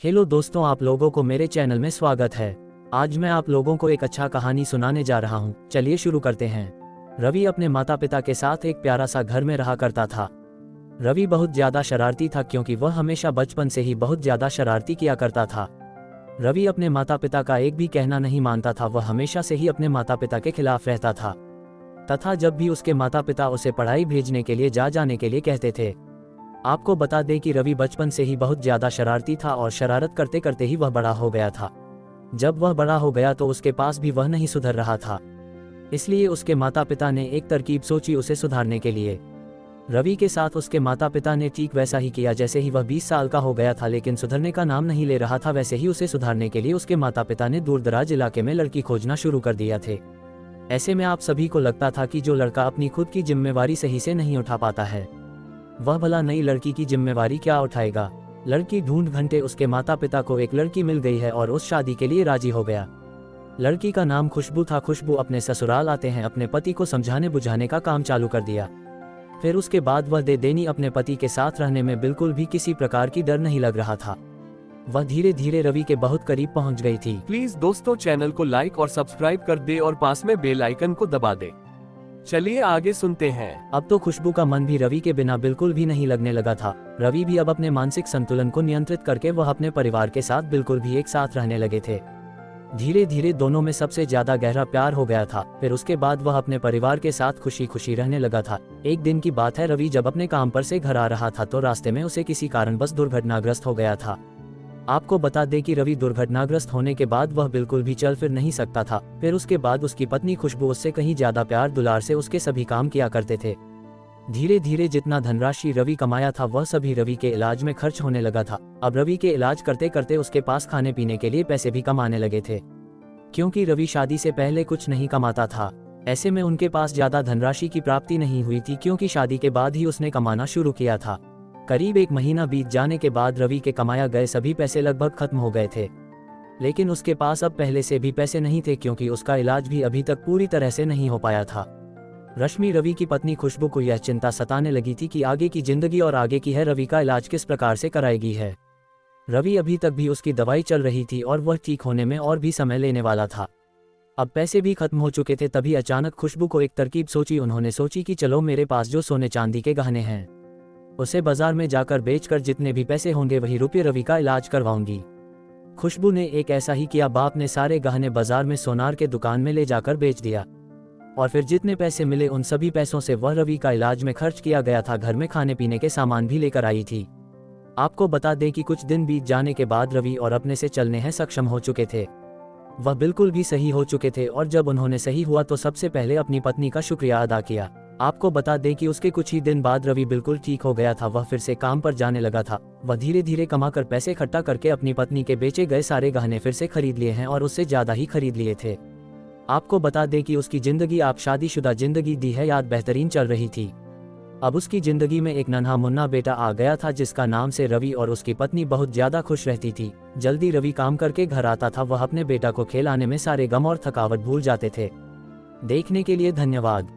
Hello दोस्तों, आप लोगों को मेरे चैनल में स्वागत है। आज मैं आप लोगों को एक अच्छा कहानी सुनाने जा रहा हूँ। चलिए शुरू करते हैं। रवि अपने माता पिता के साथ एक प्यारा सा घर में रहा करता था। रवि बहुत ज्यादा शरारती था क्योंकि वह हमेशा बचपन से ही बहुत ज्यादा शरारती किया करता था। रवि अपने माता पिता का एक भी कहना नहीं मानता था। वह हमेशा से ही अपने माता पिता के खिलाफ रहता था तथा जब भी उसके माता पिता उसे पढ़ाई भेजने के लिए जाने के लिए कहते थे। आपको बता दें कि रवि बचपन से ही बहुत ज्यादा शरारती था और शरारत करते करते ही वह बड़ा हो गया था। जब वह बड़ा हो गया तो उसके पास भी वह नहीं सुधर रहा था, इसलिए उसके माता पिता ने एक तरकीब सोची उसे सुधारने के लिए। रवि के साथ उसके माता पिता ने ठीक वैसा ही किया। जैसे ही वह 20 साल का हो गया था लेकिन सुधरने का नाम नहीं ले रहा था, वैसे ही उसे सुधारने के लिए उसके माता पिता ने दूर दराज इलाके में लड़की खोजना शुरू कर दिया थे। ऐसे में आप सभी को लगता था कि जो लड़का अपनी खुद की जिम्मेवारी सही से नहीं उठा पाता है, वह भला नई लड़की की जिम्मेवारी क्या उठाएगा। लड़की ढूंढ घंटे उसके माता पिता को एक लड़की मिल गई है और उस शादी के लिए राजी हो गया। लड़की का नाम खुशबू था। खुशबू अपने ससुराल आते हैं अपने पति को समझाने बुझाने का काम चालू कर दिया। फिर उसके बाद वह दे देनी अपने पति के साथ रहने में बिल्कुल भी किसी प्रकार की डर नहीं लग रहा था। वह धीरे धीरे रवि के बहुत करीब पहुंच गई थी। प्लीज दोस्तों, चैनल को लाइक और सब्सक्राइब कर दे और पास में बेल आइकन को दबा दे। चलिए आगे सुनते हैं। अब तो खुशबू का मन भी रवि के बिना बिल्कुल भी नहीं लगने लगा था। रवि भी अब अपने मानसिक संतुलन को नियंत्रित करके वह अपने परिवार के साथ बिल्कुल भी एक साथ रहने लगे थे। धीरे धीरे दोनों में सबसे ज्यादा गहरा प्यार हो गया था। फिर उसके बाद वह अपने परिवार के साथ खुशी खुशी रहने लगा था। एक दिन की बात है, रवि जब अपने काम पर से घर आ रहा था तो रास्ते में उसे किसी कारणवश दुर्घटनाग्रस्त हो गया था। आपको बता दें कि रवि दुर्घटनाग्रस्त होने के बाद वह बिल्कुल भी चल फिर नहीं सकता था। फिर उसके बाद उसकी पत्नी खुशबू उससे कहीं ज्यादा प्यार दुलार से उसके सभी काम किया करते थे। धीरे धीरे जितना धनराशि रवि कमाया था वह सभी रवि के इलाज में खर्च होने लगा था। अब रवि के इलाज करते करते उसके पास खाने पीने के लिए पैसे भी कमाने लगे थे, क्योंकि रवि शादी से पहले कुछ नहीं कमाता था। ऐसे में उनके पास ज्यादा धनराशि की प्राप्ति नहीं हुई थी, क्योंकि शादी के बाद ही उसने कमाना शुरू किया था। करीब एक महीना बीत जाने के बाद रवि के कमाया गए सभी पैसे लगभग खत्म हो गए थे। लेकिन उसके पास अब पहले से भी पैसे नहीं थे, क्योंकि उसका इलाज भी अभी तक पूरी तरह से नहीं हो पाया था। रश्मि, रवि की पत्नी खुशबू को यह चिंता सताने लगी थी कि आगे की जिंदगी और आगे की है रवि का इलाज किस प्रकार से कराएगी है। रवि अभी तक भी उसकी दवाई चल रही थी और वह ठीक होने में और भी समय लेने वाला था। अब पैसे भी खत्म हो चुके थे। तभी अचानक खुशबू को एक तरकीब सोची। उन्होंने सोची कि चलो मेरे पास जो सोने चांदी के गहने हैं उसे बाजार में जाकर बेचकर जितने भी पैसे होंगे वही रुपये रवि का इलाज करवाऊंगी। खुशबू ने एक ऐसा ही किया। बाप ने सारे गहने बाजार में सोनार के दुकान में ले जाकर बेच दिया और फिर जितने पैसे मिले उन सभी पैसों से वह रवि का इलाज में खर्च किया गया था। घर में खाने पीने के सामान भी लेकर आई थी। आपको बता दें कि कुछ दिन बीत जाने के बाद रवि और अपने से चलने हैं सक्षम हो चुके थे। वह बिल्कुल भी सही हो चुके थे और जब उन्होंने सही हुआ तो सबसे पहले अपनी पत्नी का शुक्रिया अदा किया। आपको बता दें कि उसके कुछ ही दिन बाद रवि बिल्कुल ठीक हो गया था। वह फिर से काम पर जाने लगा था। वह धीरे धीरे कमाकर पैसे इकट्ठा करके अपनी पत्नी के बेचे गए सारे गहने फिर से खरीद लिए हैं और उससे ज्यादा ही खरीद लिए थे। आपको बता दें कि उसकी जिंदगी आप शादीशुदा जिंदगी दी है याद बेहतरीन चल रही थी। अब उसकी जिंदगी में एक नन्हा मुन्ना बेटा आ गया था जिसका नाम से रवि और उसकी पत्नी बहुत ज्यादा खुश रहती थी। जल्दी रवि काम करके घर आता था। वह अपने बेटा को खिलाने में सारे गम और थकावट भूल जाते थे। देखने के लिए धन्यवाद।